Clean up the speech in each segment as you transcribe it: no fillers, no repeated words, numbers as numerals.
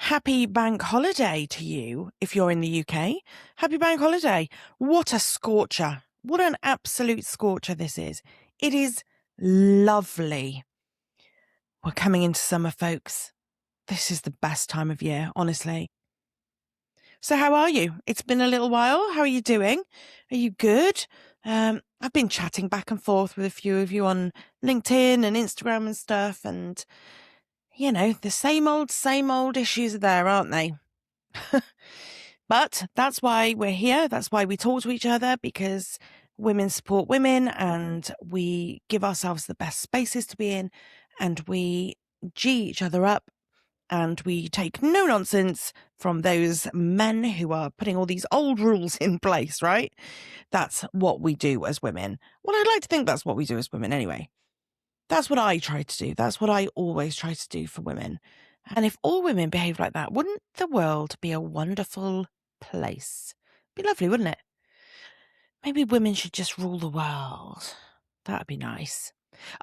happy bank holiday to you if you're in the UK. Happy bank holiday. What a scorcher. What an absolute scorcher this is. It is lovely. We're coming into summer, folks. This is the best time of year, honestly. So how are you? It's been a little while. How are you doing? Are you good? I've been chatting back and forth with a few of you on LinkedIn and Instagram and stuff, and the same old issues are there, aren't they? But that's why we're here. That's why we talk to each other, because women support women and we give ourselves the best spaces to be in, and we G each other up, and we take no nonsense from those men who are putting all these old rules in place, right? That's what we do as women. Well, I'd like to think that's what we do as women anyway. That's what I try to do. That's what I always try to do for women. And if all women behaved like that, wouldn't the world be a wonderful place? Be lovely, wouldn't it? Maybe women should just rule the world. That'd be nice.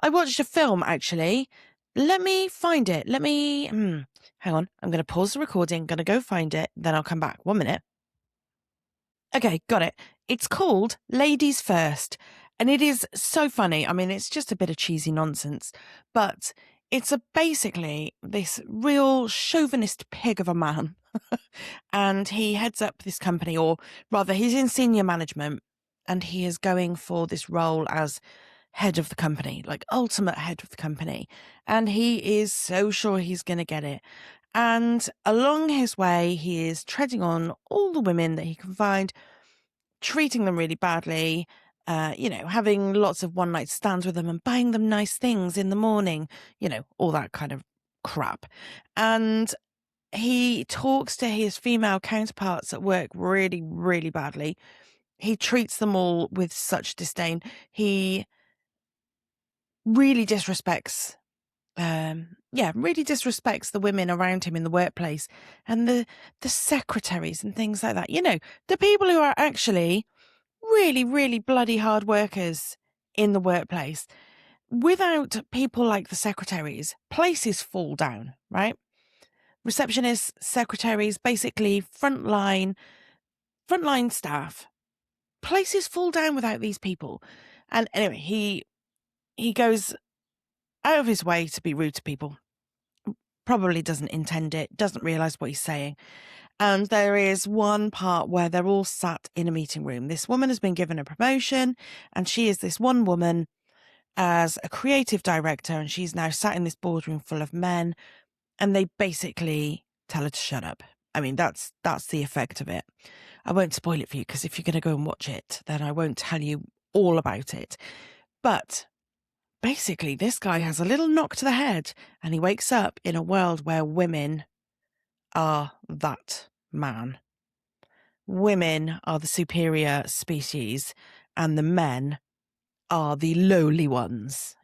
I watched a film, actually. Let me find it. Hang on. I'm going to pause the recording. Going to go find it. Then I'll come back. 1 minute. Okay, got it. It's called Ladies First. And it is so funny. I mean, it's just a bit of cheesy nonsense, but it's basically this real chauvinist pig of a man. And he heads up this company, or rather he's in senior management, and he is going for this role as head of the company, like ultimate head of the company. And he is so sure he's going to get it. And along his way, he is treading on all the women that he can find, treating them really badly, having lots of one-night stands with them and buying them nice things in the morning, all that kind of crap. And he talks to his female counterparts at work really, really badly. He treats them all with such disdain. He really disrespects the women around him in the workplace, and the secretaries and things like that. The people who are actually really, really bloody hard workers in the workplace. Without people like the secretaries, places fall down, right? Receptionists, secretaries, basically frontline staff. Places fall down without these people. And anyway, he goes out of his way to be rude to people. Probably doesn't intend it, doesn't realise what he's saying. And there is one part where they're all sat in a meeting room. This woman has been given a promotion, and she is this one woman as a creative director, and she's now sat in this boardroom full of men, and they basically tell her to shut up. I mean, that's the effect of it. I won't spoil it for you, because if you're going to go and watch it, then I won't tell you all about it. But basically, this guy has a little knock to the head, and he wakes up in a world where women are that man. Women are the superior species, and the men are the lowly ones,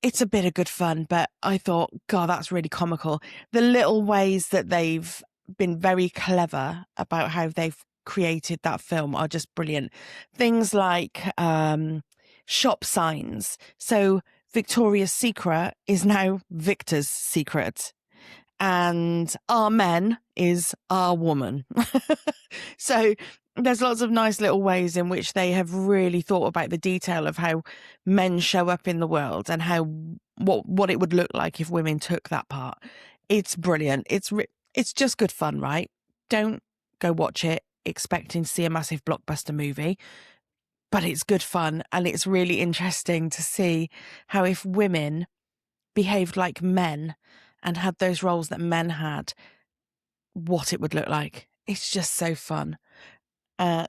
It's a bit of good fun, but I thought, God, that's really comical. The little ways that they've been very clever about how they've created that film are just brilliant. Things like shop signs. So Victoria's Secret is now Victor's Secret, and our men is our woman. So there's lots of nice little ways in which they have really thought about the detail of how men show up in the world, and how what it would look like if women took that part. It's brilliant. It's just good fun, right? Don't go watch it expecting to see a massive blockbuster movie, but it's good fun, and it's really interesting to see how, if women behaved like men and had those roles that men had, what it would look like. It's just so fun.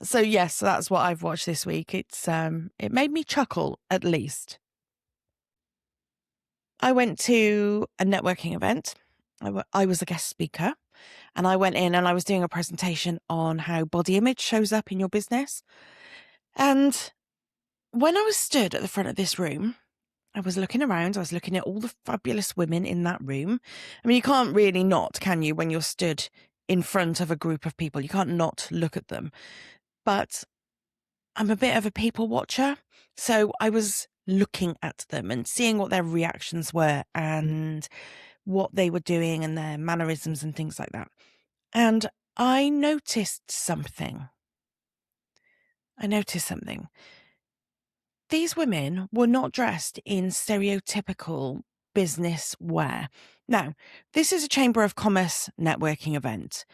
So yes, that's what I've watched this week. It made me chuckle, at least. I went to a networking event. I was a guest speaker, and I went in and I was doing a presentation on how body image shows up in your business. And when I was stood at the front of this room, I was looking around. I was looking at all the fabulous women in that room. I mean, you can't really not, can you, when you're stood in front of a group of people? You can't not look at them. But I'm a bit of a people watcher, so I was looking at them and seeing what their reactions were, and what they were doing and their mannerisms and things like that. And I noticed something. These women were not dressed in stereotypical business wear. Now, this is a Chamber of Commerce networking event.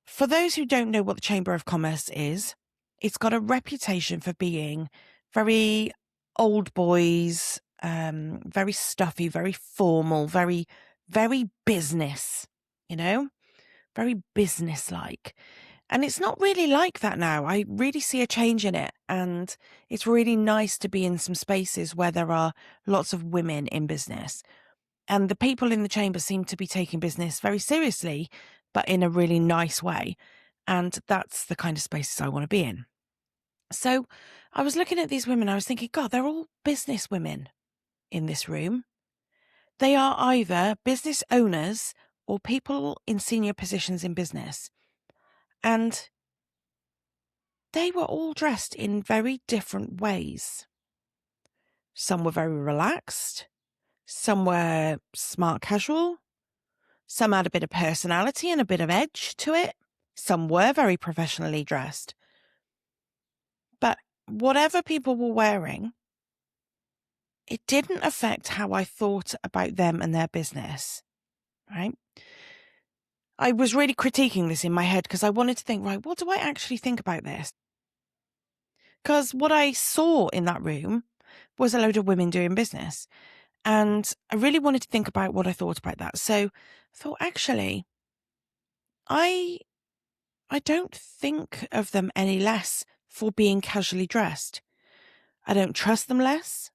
For those who don't know what the Chamber of Commerce is, it's got a reputation for being very old boys, very stuffy, very formal, very, very business, very business-like. And it's not really like that now. I really see a change in it. And it's really nice to be in some spaces where there are lots of women in business. And the people in the chamber seem to be taking business very seriously, but in a really nice way. And that's the kind of spaces I want to be in. So I was looking at these women. I was thinking, God, they're all business women in this room. They are either business owners or people in senior positions in business. And they were all dressed in very different ways. Some were very relaxed. Some were smart casual. Some had a bit of personality and a bit of edge to it. Some were very professionally dressed. But whatever people were wearing, it didn't affect how I thought about them and their business, right? I was really critiquing this in my head because I wanted to think, right, what do I actually think about this? Because what I saw in that room was a load of women doing business. And I really wanted to think about what I thought about that. So I thought, actually, I don't think of them any less for being casually dressed. I don't trust them less.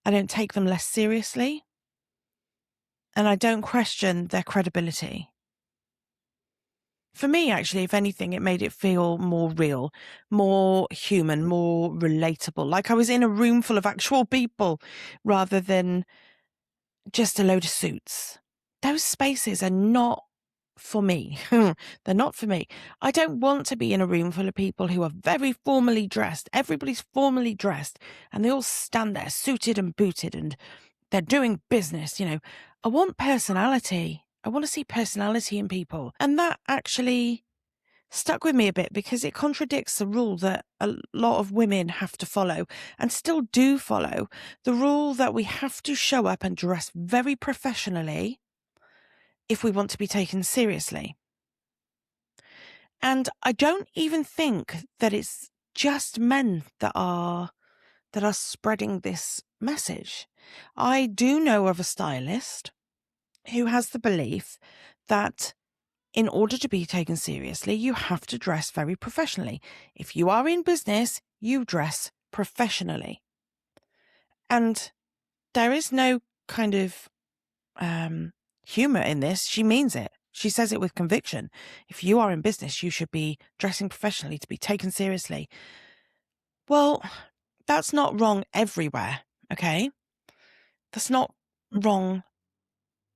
I don't take them less seriously. And I don't question their credibility. For me, actually, if anything, it made it feel more real, more human, more relatable. Like I was in a room full of actual people rather than just a load of suits. Those spaces are not for me. They're not for me. I don't want to be in a room full of people who are very formally dressed. Everybody's formally dressed and they all stand there suited and booted and they're doing business, I want personality. I want to see personality in people. And that actually stuck with me a bit because it contradicts the rule that a lot of women have to follow and still do follow, the rule that we have to show up and dress very professionally if we want to be taken seriously. And I don't even think that it's just men that are spreading this message. I do know of a stylist who has the belief that in order to be taken seriously, you have to dress very professionally. If you are in business, you dress professionally. And there is no kind of humor in this. She means it. She says it with conviction. If you are in business, you should be dressing professionally to be taken seriously. Well, that's not wrong everywhere, okay? That's not wrong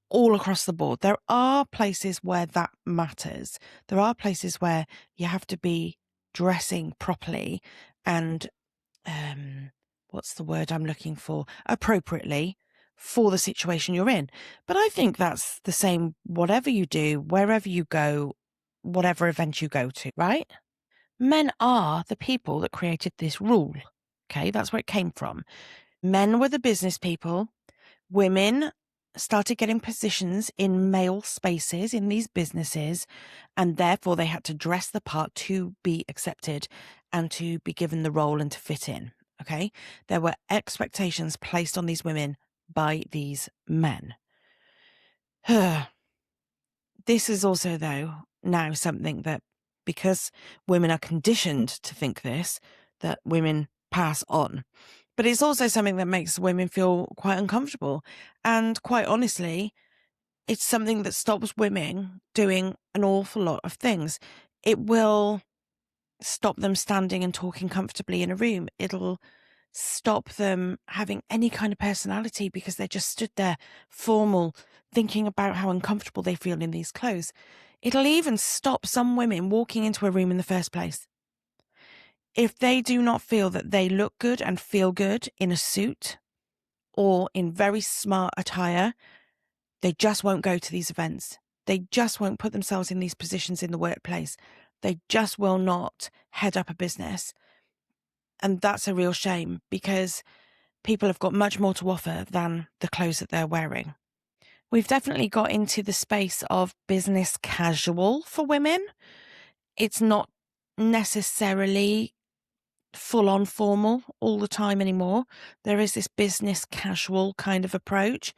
all across the board. There are places where that matters. There are places where you have to be dressing properly and, what's the word I'm looking for? Appropriately for the situation you're in. But I think that's the same whatever you do, wherever you go, whatever event you go to, right? Men are the people that created this rule. Okay, that's where it came from. Men were the business people. Women started getting positions in male spaces in these businesses, and therefore they had to dress the part to be accepted and to be given the role and to fit in. Okay, there were expectations placed on these women by these men. This is also, though, now something that, because women are conditioned to think this, that women pass on. But it's also something that makes women feel quite uncomfortable. And quite honestly, it's something that stops women doing an awful lot of things. It will stop them standing and talking comfortably in a room. It'll stop them having any kind of personality because they just stood there formal, thinking about how uncomfortable they feel in these clothes. It'll even stop some women walking into a room in the first place. If they do not feel that they look good and feel good in a suit or in very smart attire, They just won't go to these events. They just won't put themselves in these positions in the workplace. They just will not head up a business. And that's a real shame, because people have got much more to offer than the clothes that they're wearing. We've definitely got into the space of business casual for women. It's not necessarily full on formal all the time anymore. There is this business casual kind of approach,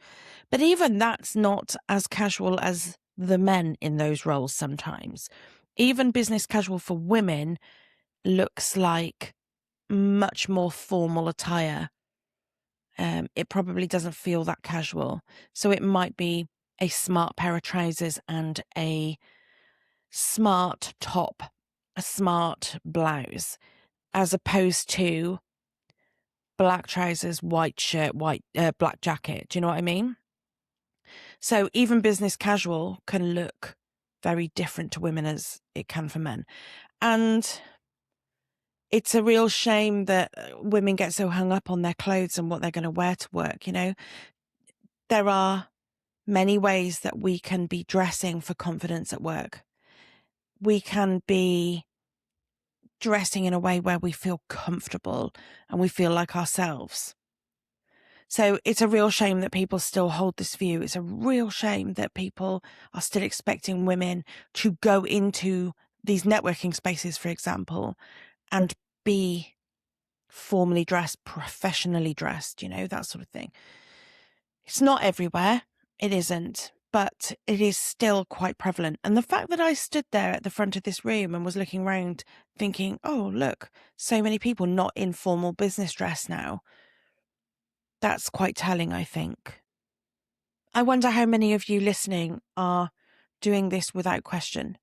but even that's not as casual as the men in those roles sometimes. Even business casual for women looks like much more formal attire. It probably doesn't feel that casual. So it might be a smart pair of trousers and a smart top, a smart blouse, as opposed to black trousers, white shirt, black jacket. Do you know what I mean? So even business casual can look very different to women as it can for men. And it's a real shame that women get so hung up on their clothes and what they're going to wear to work. You know, there are many ways that we can be dressing for confidence at work. We can be dressing in a way where we feel comfortable and we feel like ourselves. So it's a real shame that people still hold this view. It's a real shame that people are still expecting women to go into these networking spaces, for example, and be formally dressed, professionally dressed, you know, that sort of thing. It's not everywhere. It isn't. But it is still quite prevalent. And the fact that I stood there at the front of this room and was looking around thinking, oh, look, so many people not in formal business dress now, that's quite telling, I think. I wonder how many of you listening are doing this without question.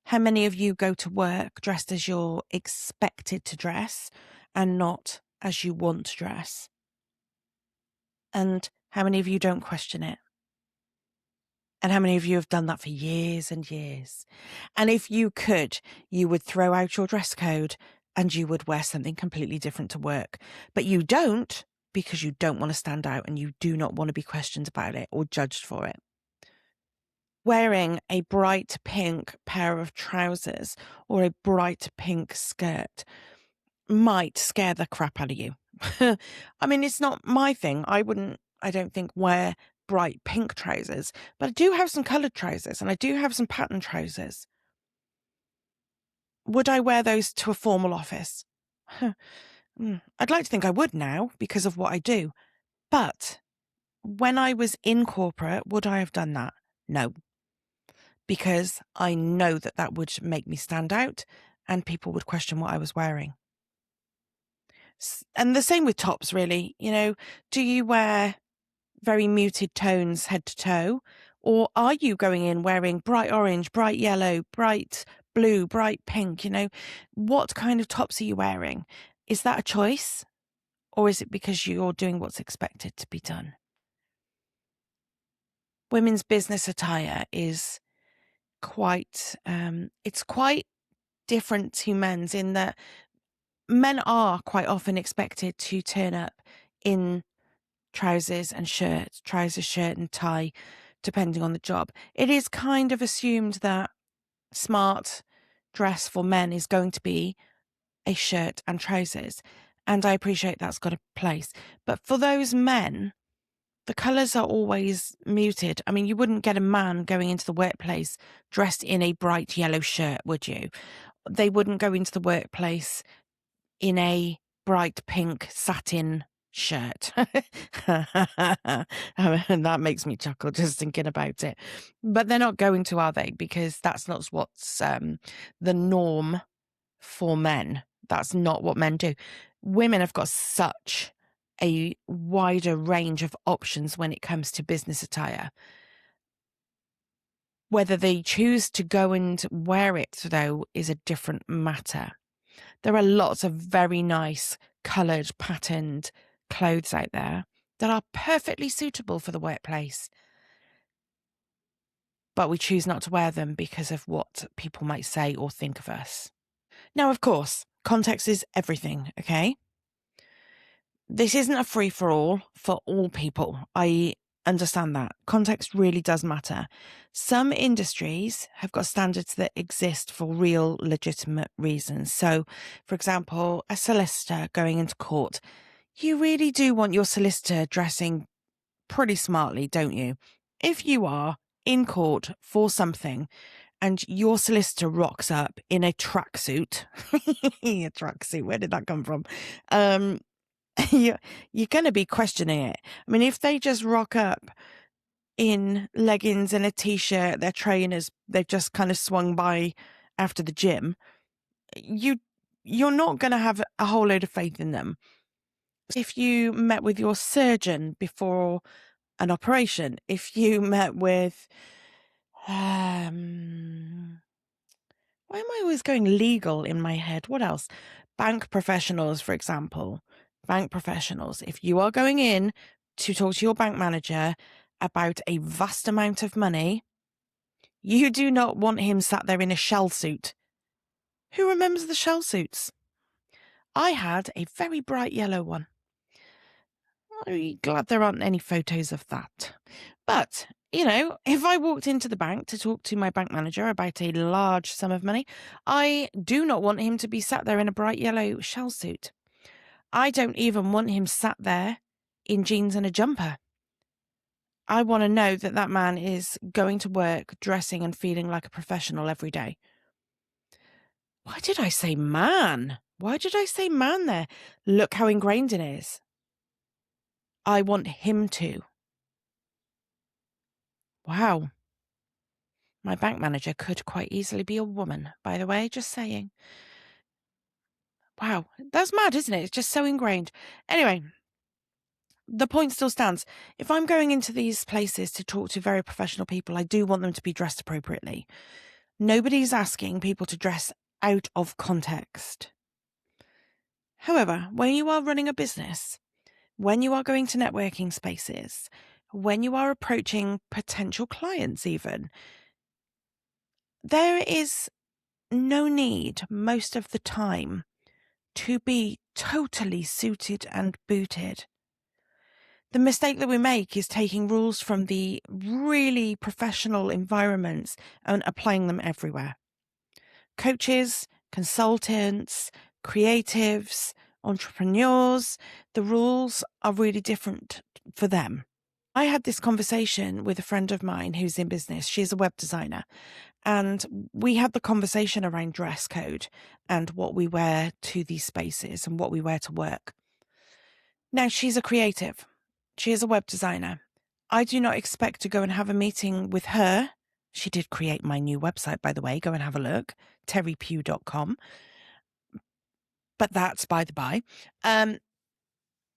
How many of you go to work dressed as you're expected to dress and not as you want to dress? And how many of you don't question it? And how many of you have done that for years and years? And if you could, you would throw out your dress code and you would wear something completely different to work. But you don't, because you don't want to stand out and you do not want to be questioned about it or judged for it. Wearing a bright pink pair of trousers or a bright pink skirt might scare the crap out of you. I mean, it's not my thing. I don't think, wear bright pink trousers, but I do have some coloured trousers and I do have some patterned trousers. Would I wear those to a formal office? I'd like to think I would now because of what I do. But when I was in corporate, would I have done that? No. Because I know that that would make me stand out and people would question what I was wearing. And the same with tops, really. You know, do you wear very muted tones head to toe? Or are you going in wearing bright orange, bright yellow, bright blue, bright pink? You know, what kind of tops are you wearing? Is that a choice? Or is it because you're doing what's expected to be done? Women's business attire is it's quite different to men's in that men are quite often expected to turn up in trousers and shirt, shirt and tie, depending on the job. It is kind of assumed that smart dress for men is going to be a shirt and trousers. And I appreciate that's got a place. But for those men, the colours are always muted. I mean, you wouldn't get a man going into the workplace dressed in a bright yellow shirt, would you? They wouldn't go into the workplace in a bright pink satin shirt. And that makes me chuckle just thinking about it. But they're not going to, are they? Because that's not what's the norm for men. That's not what men do. Women have got such a wider range of options when it comes to business attire. Whether they choose to go and wear it, though, is a different matter. There are lots of very nice, coloured, patterned clothes out there that are perfectly suitable for the workplace. But we choose not to wear them because of what people might say or think of us. Now, of course, context is everything, okay? This isn't a free-for-all for all people. I understand that. Context really does matter. Some industries have got standards that exist for real, legitimate reasons. So, for example, a solicitor going into court, you really do want your solicitor dressing pretty smartly, don't you? If you are in court for something and your solicitor rocks up in a tracksuit, a tracksuit, where did that come from? You're going to be questioning it. I mean, if they just rock up in leggings and a t-shirt, their trainers, they've just kind of swung by after the gym, you're not going to have a whole load of faith in them. If you met with your surgeon before an operation, if you met with why am I always going legal in my head? What else? Bank professionals, for example. Bank professionals. If you are going in to talk to your bank manager about a vast amount of money, you do not want him sat there in a shell suit. Who remembers the shell suits? I had a very bright yellow one. I'm glad there aren't any photos of that. But, if I walked into the bank to talk to my bank manager about a large sum of money, I do not want him to be sat there in a bright yellow shell suit. I don't even want him sat there in jeans and a jumper. I want to know that that man is going to work, dressing and feeling like a professional every day. Why did I say man? Why did I say man there? Look how ingrained it is. I want him to. Wow. My bank manager could quite easily be a woman, by the way, just saying. Wow, that's mad, isn't it? It's just so ingrained. Anyway, the point still stands. If I'm going into these places to talk to very professional people, I do want them to be dressed appropriately. Nobody's asking people to dress out of context. However, when you are running a business, when you are going to networking spaces, when you are approaching potential clients even, there is no need most of the time to be totally suited and booted. The mistake that we make is taking rules from the really professional environments and applying them everywhere. Coaches, consultants, creatives, entrepreneurs, the rules are really different for them. I had this conversation with a friend of mine who's in business. She's a web designer. And we had the conversation around dress code and what we wear to these spaces and what we wear to work. Now, she's a creative. She is a web designer. I do not expect to go and have a meeting with her. She did create my new website, by the way. Go and have a look, terrypugh.com. But that's by the by.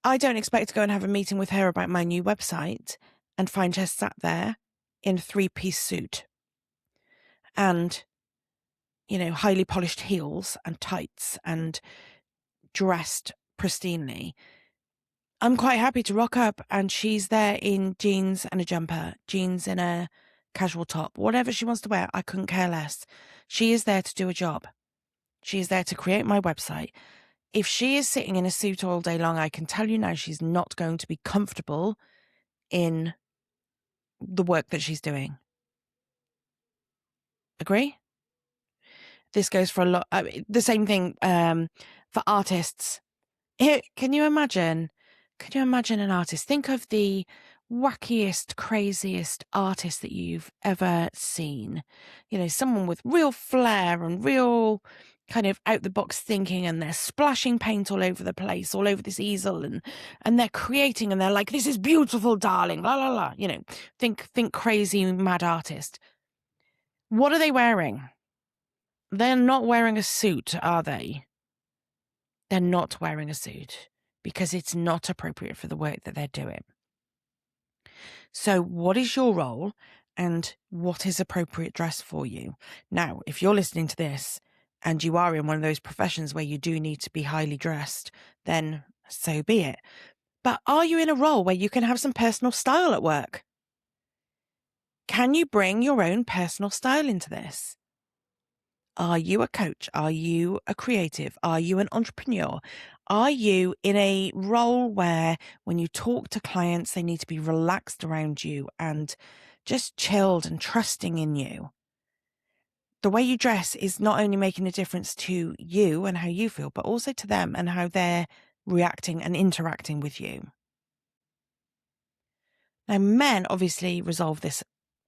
I don't expect to go and have a meeting with her about my new website and find her sat there in a 3-piece suit and, highly polished heels and tights and dressed pristinely. I'm quite happy to rock up and she's there in jeans and a jumper, jeans and a casual top, whatever she wants to wear. I couldn't care less. She is there to do a job. She is there to create my website. If she is sitting in a suit all day long, I can tell you now she's not going to be comfortable in the work that she's doing. Agree? This goes for a lot. The same thing for artists. Can you imagine? Can you imagine an artist? Think of the wackiest, craziest artist that you've ever seen. Someone with real flair and real kind of out the box thinking, and they're splashing paint all over the place, all over this easel, and they're creating, and they're like, "This is beautiful, darling." La la la. Think crazy mad artist. What are they wearing? They're not wearing a suit, are they? They're not wearing a suit because it's not appropriate for the work that they're doing. So what is your role and what is appropriate dress for you? Now, if you're listening to this and you are in one of those professions where you do need to be highly dressed, then so be it. But are you in a role where you can have some personal style at work? Can you bring your own personal style into this? Are you a coach? Are you a creative? Are you an entrepreneur? Are you in a role where when you talk to clients, they need to be relaxed around you and just chilled and trusting in you? The way you dress is not only making a difference to you and how you feel, but also to them and how they're reacting and interacting with you. Now, men obviously resolved this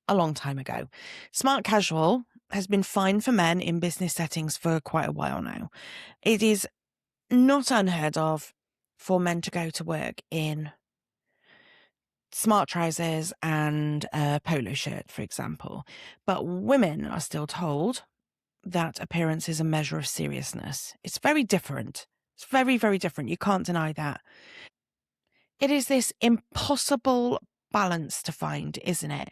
a long time ago. Smart casual has been fine for men in business settings for quite a while now. It is not unheard of for men to go to work in smart trousers and a polo shirt, for example. But women are still told that appearance is a measure of seriousness. It's very different. It's very, very different. You can't deny that. It is this impossible balance to find, isn't it?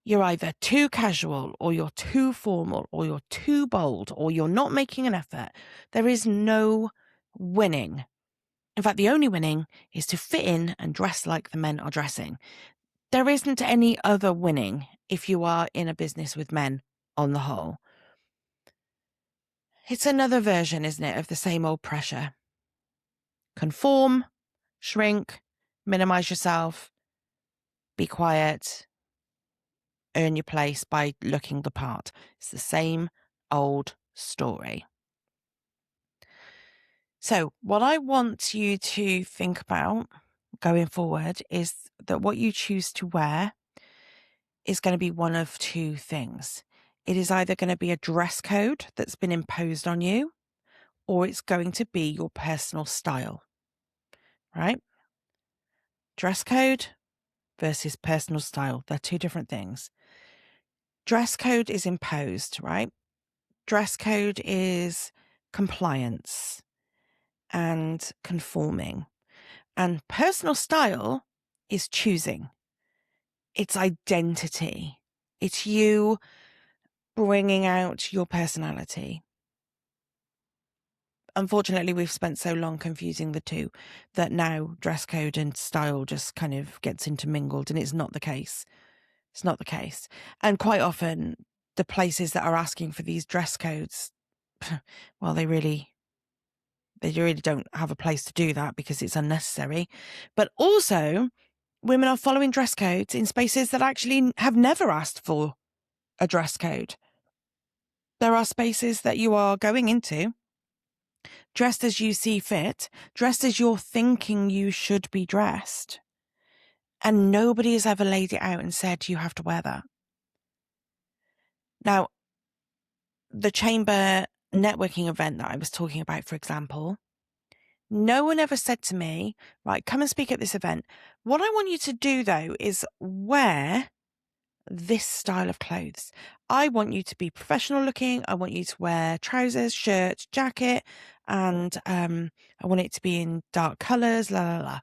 You're either too casual or you're too formal or you're too bold or you're not making an effort. There is no winning. In fact, the only winning is to fit in and dress like the men are dressing. There isn't any other winning if you are in a business with men on the whole. It's another version, isn't it, of the same old pressure. Conform, shrink, minimize yourself, be quiet, earn your place by looking the part. It's the same old story. So what I want you to think about going forward is that what you choose to wear is going to be one of two things. It is either going to be a dress code that's been imposed on you, or it's going to be your personal style, right? Dress code versus personal style. They're two different things. Dress code is imposed, right? Dress code is compliance and conforming. And personal style is choosing. It's identity. It's you bringing out your personality. Unfortunately, we've spent so long confusing the two that now dress code and style just kind of gets intermingled, and it's not the case. It's not the case. And quite often, the places that are asking for these dress codes, well, they really don't have a place to do that because it's unnecessary. But also, women are following dress codes in spaces that actually have never asked for a dress code. There are spaces that you are going into dressed as you see fit, dressed as you're thinking you should be dressed. And nobody has ever laid it out and said you have to wear that. Now, the chamber networking event that I was talking about, for example, no one ever said to me, right, come and speak at this event. What I want you to do, though, is wear this style of clothes. I want you to be professional looking. I want you to wear trousers, shirt, jacket, and I want it to be in dark colours, la, la, la.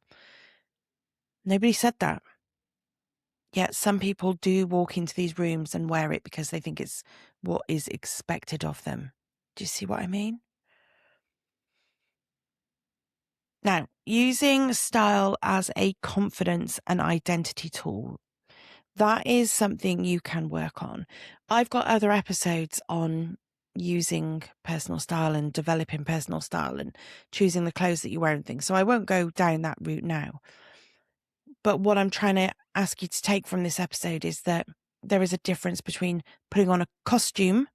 Nobody said that. Yet some people do walk into these rooms and wear it because they think it's what is expected of them. Do you see what I mean? Now, using style as a confidence and identity tool, that is something you can work on. I've got other episodes on using personal style and developing personal style and choosing the clothes that you wear and things. So I won't go down that route now. But what I'm trying to ask you to take from this episode is that there is a difference between putting on a costume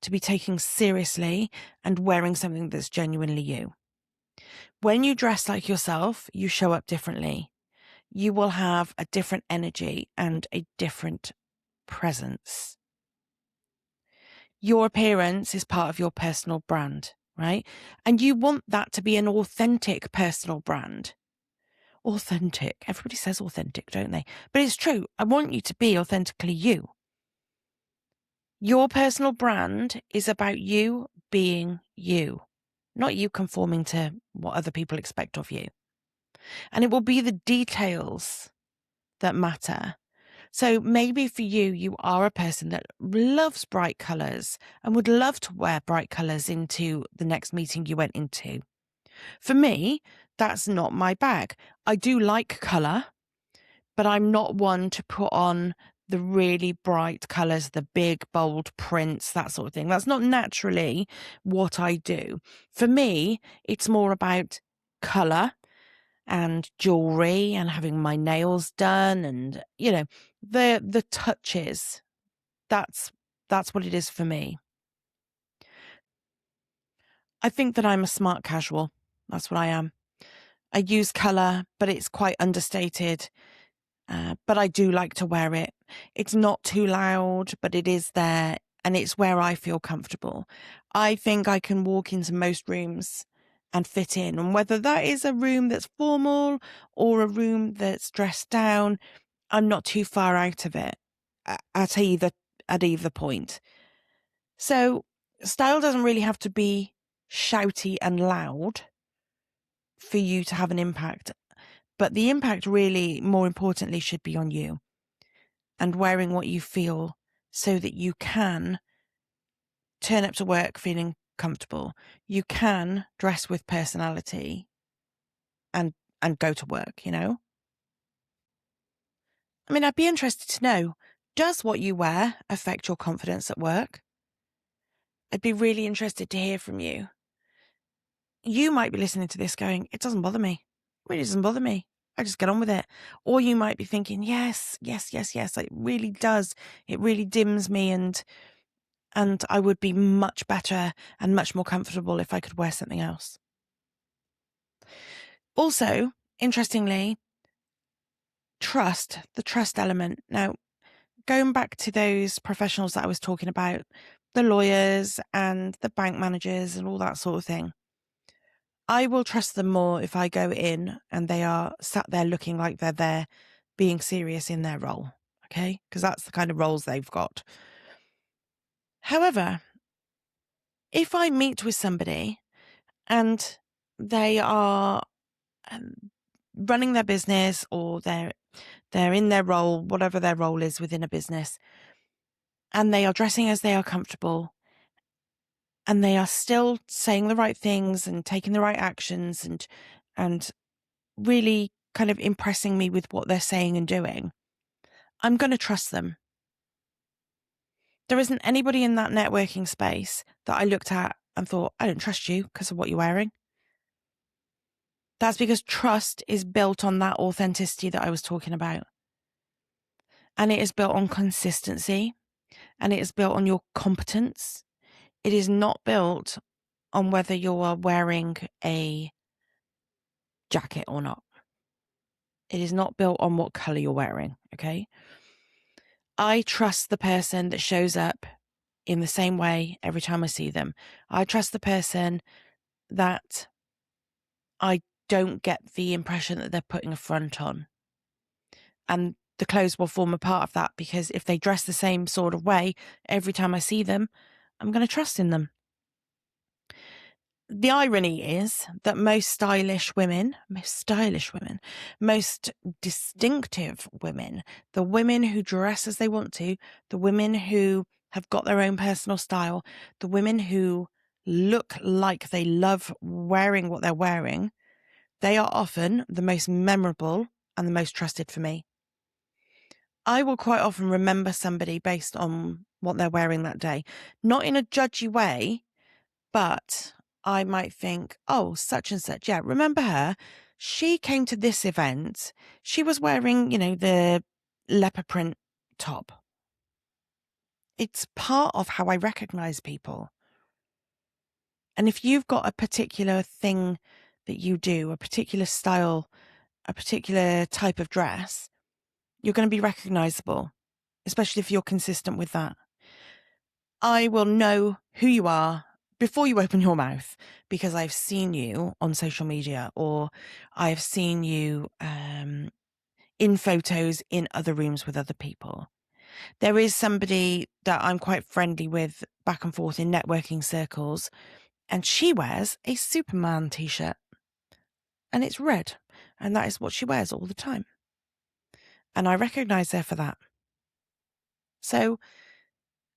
to be taken seriously and wearing something that's genuinely you. When you dress like yourself, you show up differently. You will have a different energy and a different presence. Your appearance is part of your personal brand, right? And you want that to be an authentic personal brand. Authentic. Everybody says authentic, don't they? But it's true. I want you to be authentically you. Your personal brand is about you being you, not you conforming to what other people expect of you. And it will be the details that matter. So maybe for you, you are a person that loves bright colours and would love to wear bright colours into the next meeting you went into. For me, that's not my bag. I do like colour, but I'm not one to put on the really bright colours, the big, bold prints, that sort of thing. That's not naturally what I do. For me, it's more about colour and jewelry and having my nails done and, the touches. That's what it is for me. I think that I'm a smart casual. That's what I am. I use colour, but it's quite understated. But I do like to wear it. It's not too loud, but it is there, and it's where I feel comfortable. I think I can walk into most rooms and fit in, and whether that is a room that's formal or a room that's dressed down, I'm not too far out of it at either point. So style doesn't really have to be shouty and loud for you to have an impact. But the impact really, more importantly, should be on you and wearing what you feel so that you can turn up to work feeling comfortable. You can dress with personality and go to work, I mean, I'd be interested to know, does what you wear affect your confidence at work? I'd be really interested to hear from you. You might be listening to this going, it doesn't bother me. It really doesn't bother me. I just get on with it. Or you might be thinking, yes, yes, yes, yes, it really does. It really dims me and I would be much better and much more comfortable if I could wear something else. Also, interestingly, the trust element. Now, going back to those professionals that I was talking about, the lawyers and the bank managers and all that sort of thing, I will trust them more if I go in and they are sat there looking like they're there being serious in their role, okay? Because that's the kind of roles they've got. However, if I meet with somebody and they are running their business or they're in their role, whatever their role is within a business, and they are dressing as they are comfortable and they are still saying the right things and taking the right actions and really kind of impressing me with what they're saying and doing, I'm going to trust them. There isn't anybody in that networking space that I looked at and thought, I don't trust you because of what you're wearing. That's because trust is built on that authenticity that I was talking about. And it is built on consistency and it is built on your competence. It is not built on whether you are wearing a jacket or not. It is not built on what color you're wearing, okay? I trust the person that shows up in the same way every time I see them. I trust the person that I don't get the impression that they're putting a front on. And the clothes will form a part of that because if they dress the same sort of way every time I see them, I'm going to trust in them. The irony is that most distinctive women, the women who dress as they want to, the women who have got their own personal style, the women who look like they love wearing what they're wearing, they are often the most memorable and the most trusted for me. I will quite often remember somebody based on what they're wearing that day, not in a judgy way, but I might think, oh, such and such. Yeah, remember her? She came to this event. She was wearing, the leopard print top. It's part of how I recognize people. And if you've got a particular thing that you do, a particular style, a particular type of dress, you're going to be recognizable, especially if you're consistent with that. I will know who you are before you open your mouth because I've seen you on social media or I've seen you in photos in other rooms with other people. There is somebody that I'm quite friendly with back and forth in networking circles, and she wears a Superman t-shirt and it's red, and that is what she wears all the time. And I recognize her for that. So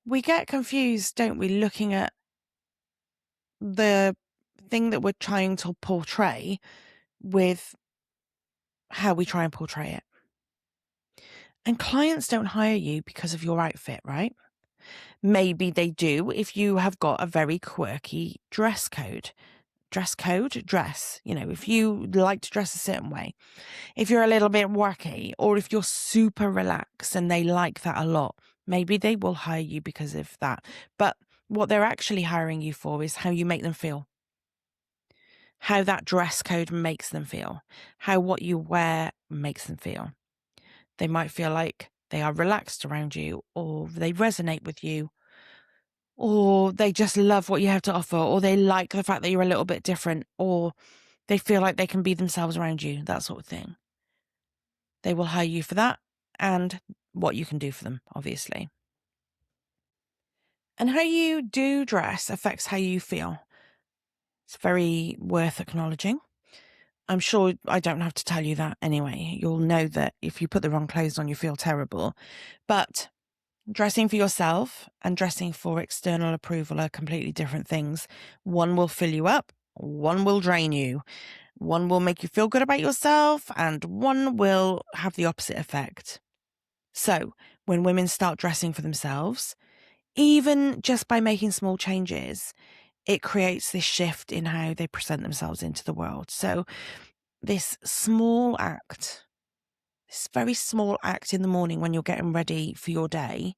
we get confused, don't we, looking at the thing that we're trying to portray with how we try and portray it. And clients don't hire you because of your outfit, right? Maybe they do if you have got a very quirky dress code. Dress. If you like to dress a certain way, if you're a little bit wacky, or if you're super relaxed and they like that a lot, maybe they will hire you because of that. But what they're actually hiring you for is how you make them feel, how that dress code makes them feel, how what you wear makes them feel. They might feel like they are relaxed around you, or they resonate with you, or they just love what you have to offer, or they like the fact that you're a little bit different, or they feel like they can be themselves around you, that sort of thing. They will hire you for that and what you can do for them, obviously. And how you do dress affects how you feel. It's very worth acknowledging. I'm sure I don't have to tell you that anyway. You'll know that if you put the wrong clothes on, you feel terrible. But dressing for yourself and dressing for external approval are completely different things. One will fill you up, one will drain you. One will make you feel good about yourself, and one will have the opposite effect. So when women start dressing for themselves, even just by making small changes, it creates this shift in how they present themselves into the world. So this small act, this very small act in the morning when you're getting ready for your day,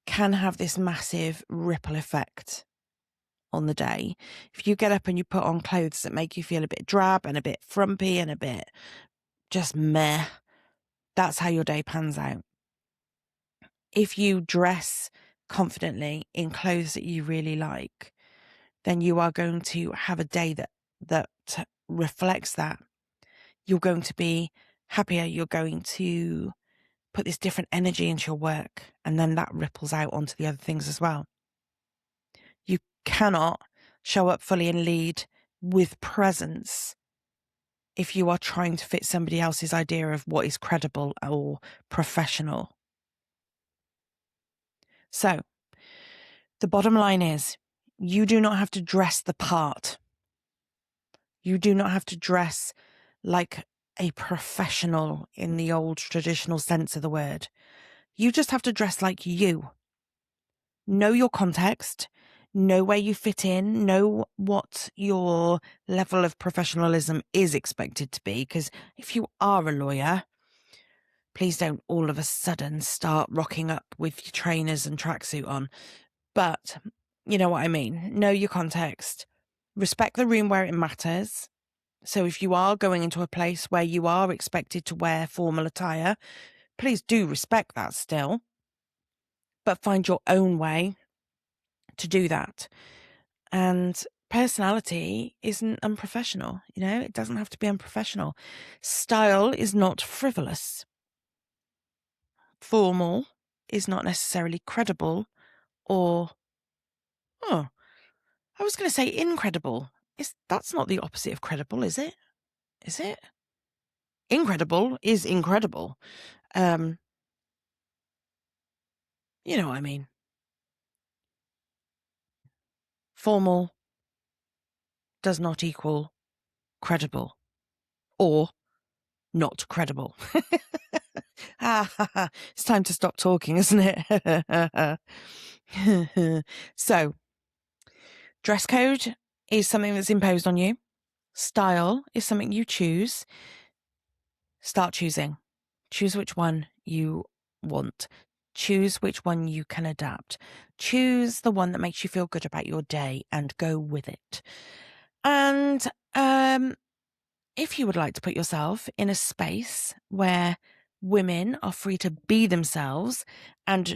can have this massive ripple effect on the day. If you get up and you put on clothes that make you feel a bit drab and a bit frumpy and a bit just meh, that's how your day pans out. If you dress confidently in clothes that you really like, then you are going to have a day that reflects that. You're going to be happier. You're going to put this different energy into your work, and then that ripples out onto the other things as well. You cannot show up fully and lead with presence if you are trying to fit somebody else's idea of what is credible or professional. So the bottom line is, you do not have to dress the part. You do not have to dress like a professional in the old traditional sense of the word. You just have to dress like you. Know your context, know where you fit in, know what your level of professionalism is expected to be. Because if you are a lawyer, please don't all of a sudden start rocking up with your trainers and tracksuit on. But you know what I mean. Know your context. Respect the room where it matters. So if you are going into a place where you are expected to wear formal attire, please do respect that still. But find your own way to do that. And personality isn't unprofessional. It doesn't have to be unprofessional. Style is not frivolous. Formal is not necessarily credible or, I was going to say incredible. That's not the opposite of credible, is it? Is it? Incredible is incredible. You know what I mean. Formal does not equal credible or not credible. It's time to stop talking, isn't it? So, dress code is something that's imposed on you. Style is something you choose. Start choosing. Choose which one you want. Choose which one you can adapt. Choose the one that makes you feel good about your day and go with it. And if you would like to put yourself in a space where women are free to be themselves and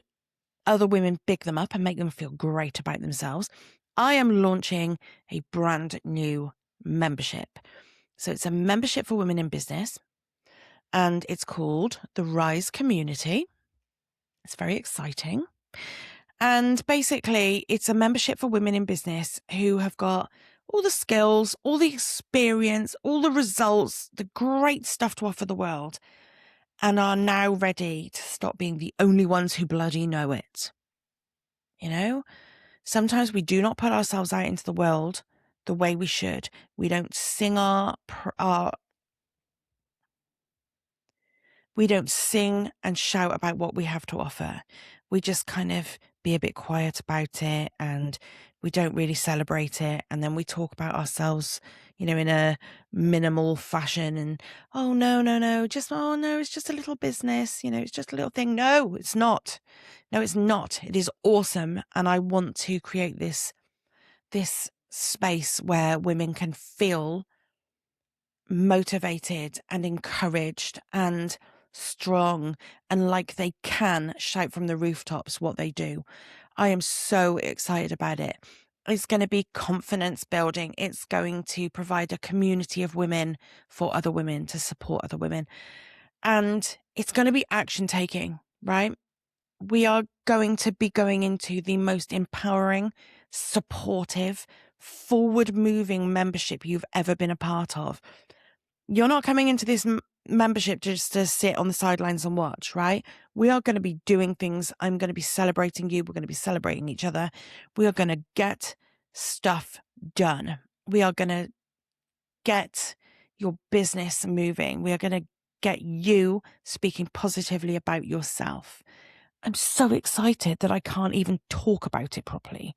other women big them up and make them feel great about themselves, I am launching a brand new membership. So it's a membership for women in business, and it's called the Rise Community. It's very exciting. And basically, it's a membership for women in business who have got all the skills, all the experience, all the results, the great stuff to offer the world, and are now ready to stop being the only ones who bloody know it. Sometimes we do not put ourselves out into the world the way we should. We don't sing our We don't sing and shout about what we have to offer. We just kind of be a bit quiet about it, and we don't really celebrate it. And then we talk about ourselves, in a minimal fashion, and, oh, no, oh, no, it's just a little business, it's just a little thing. No, it's not. No, it's not. It is awesome. And I want to create this space where women can feel motivated and encouraged and strong, and like they can shout from the rooftops what they do. I am so excited about it. It's going to be confidence building. It's going to provide a community of women for other women to support other women. And it's going to be action taking, right? We are going to be going into the most empowering, supportive, forward moving membership you've ever been a part of. You're not coming into this membership just to sit on the sidelines and watch, right? We are going to be doing things. I'm going to be celebrating you. We're going to be celebrating each other. We are going to get stuff done. We are going to get your business moving. We are going to get you speaking positively about yourself. I'm so excited that I can't even talk about it properly.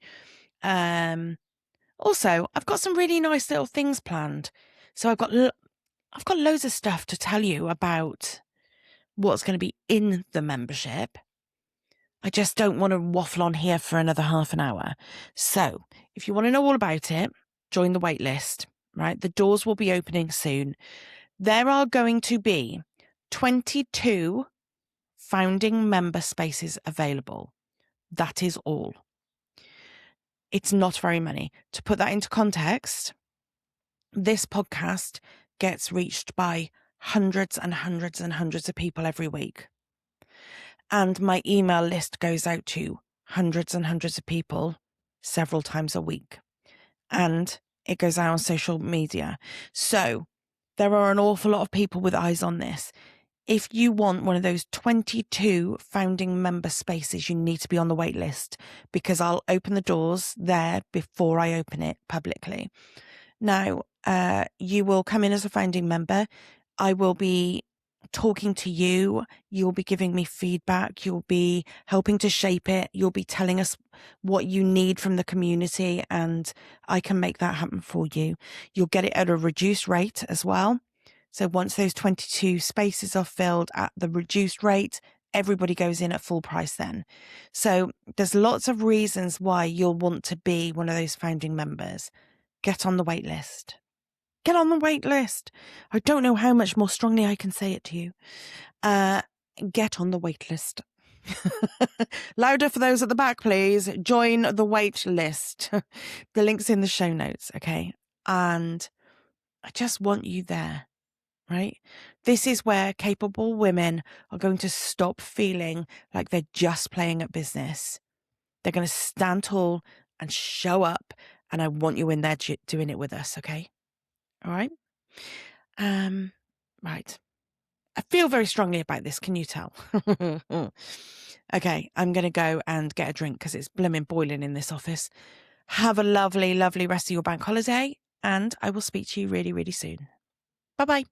Also, I've got some really nice little things planned. So I've got loads of stuff to tell you about what's going to be in the membership. I just don't want to waffle on here for another half an hour. So if you want to know all about it, join the wait list, right? The doors will be opening soon. There are going to be 22 founding member spaces available. That is all. It's not very many. To put that into context, this podcast gets reached by hundreds and hundreds and hundreds of people every week. And my email list goes out to hundreds and hundreds of people several times a week. And it goes out on social media. So there are an awful lot of people with eyes on this. If you want one of those 22 founding member spaces, you need to be on the wait list, because I'll open the doors there before I open it publicly. Now, you will come in as a founding member. I will be talking to you. You'll be giving me feedback. You'll be helping to shape it. You'll be telling us what you need from the community, and I can make that happen for you. You'll get it at a reduced rate as well. So once those 22 spaces are filled at the reduced rate, everybody goes in at full price then. So there's lots of reasons why you'll want to be one of those founding members. Get on the wait list. Get on the wait list. I don't know how much more strongly I can say it to you. Get on the wait list. Louder for those at the back, please. Join the wait list. The link's in the show notes, okay? And I just want you there, right? This is where capable women are going to stop feeling like they're just playing at business. They're going to stand tall and show up, and I want you in there doing it with us, okay? All right? Right. I feel very strongly about this, can you tell? Okay, I'm going to go and get a drink because it's blimmin' boiling in this office. Have a lovely, lovely rest of your bank holiday, and I will speak to you really, really soon. Bye-bye.